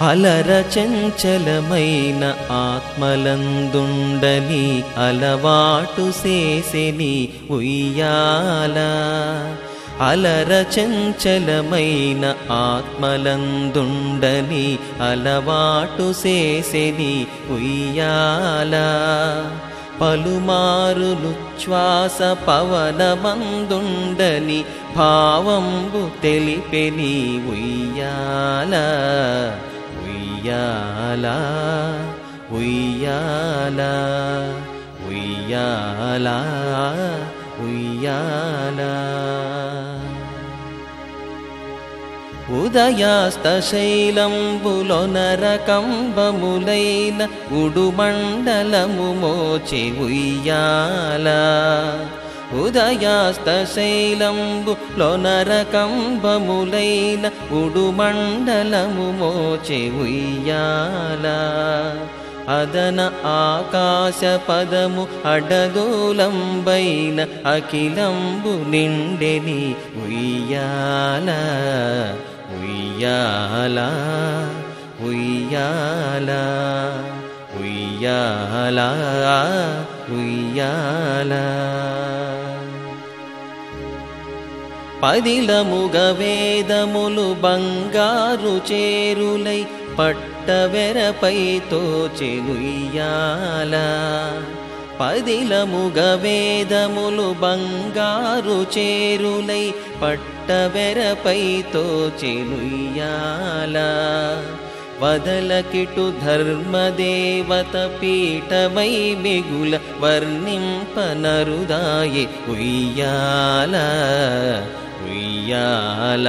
అలర చంచలమైన ఆత్మలందుండని అలవాటు చేసెని ఉయ్యాల. అలర చంచలమైన ఆత్మలందుండని అలవాటు చేసెని ఉయ్యాల. పలుమారులుచ్ఛ్వాస పవనమందుండని భావంబు తెలిపెని ఉయ్యాల. ఉయ్యాల ఉయ్యాల ఉయ్యాల ఉయ్యాల. ఉదయాస్తశైలంబులొనరకంబములైన ఉడుమండలము మోచె ఉయ్యాల. ఉదయాస్తశైలంబులొనరకంబములైన ఉడుమండలము మోచె ఉయ్యాల. అదన ఆకాశ పదము అడదూలంబైన అఖిలంబు నిండెని ఉయ్యాల. ఉయ్యాల ఉయ్యాల ఉయ్యాల ఉయ్యాల. పదిలముగ వేదములు బంగారు చేరులై పట్టవెరపై తోచెను ఉయ్యాల. పదిలముగ వేదములు బంగారు చేరులై పట్టవెరపై తోచెను ఉయ్యాల. వదలకిటు ధర్మదేవత పీఠమై మిగుల వర్ణింపనరుదాయె ఉయ్యాల. ఉయ్యాల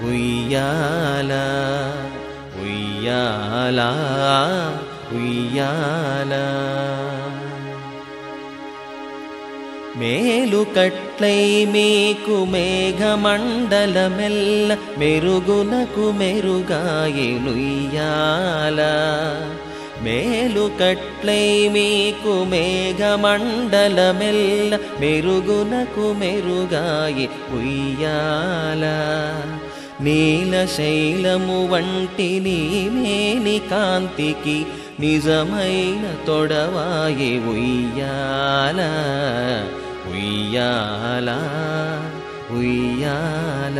ఉయ్యాల ఉయ్యాల ఉయ్యాల. మేలుకట్లై మీకు మేఘమండలమెల్ల మెరుగునకు మెరుగాయెను ఉయ్యాల. మేలుకట్లై మీకు మేఘమండలమెల్ల మెరుగునకు మెరుగాయె ఉయ్యాల. నీలశైలము వంటి నీమేని కాంతికి నిజమైన తొడవాయె ఉయ్యాల. ఉయ్యాల ఉయ్యాల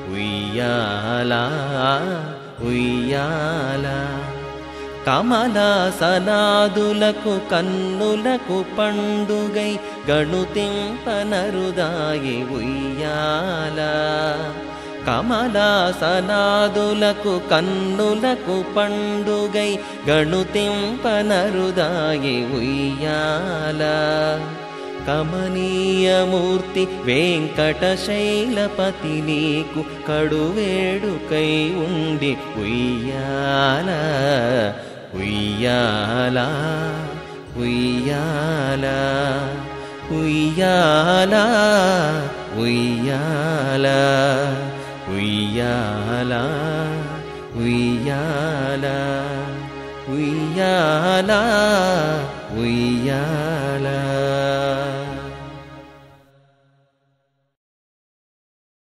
ఉయ్యాల ఉయ్యాల. కమలాసనాదులకు కన్నులకు పండుగై గణుతింపనరుదాయె ఉయ్యాల. కమలాసనాదులకు కన్నులకు పండుగై గణుతింపనరుదాయె ఉయ్యాల. కమనీయమూర్తి వెంకటశైలపతి నీకు కడువేడుకై ఉండి ఉయ్యాల. ఉయ్యాల ఉయ్యాల ఉయ్యాల ఉయ్యాల ఉయ్యాల ఉయ్యాల ఉయ్యాల ఉయ్యాల.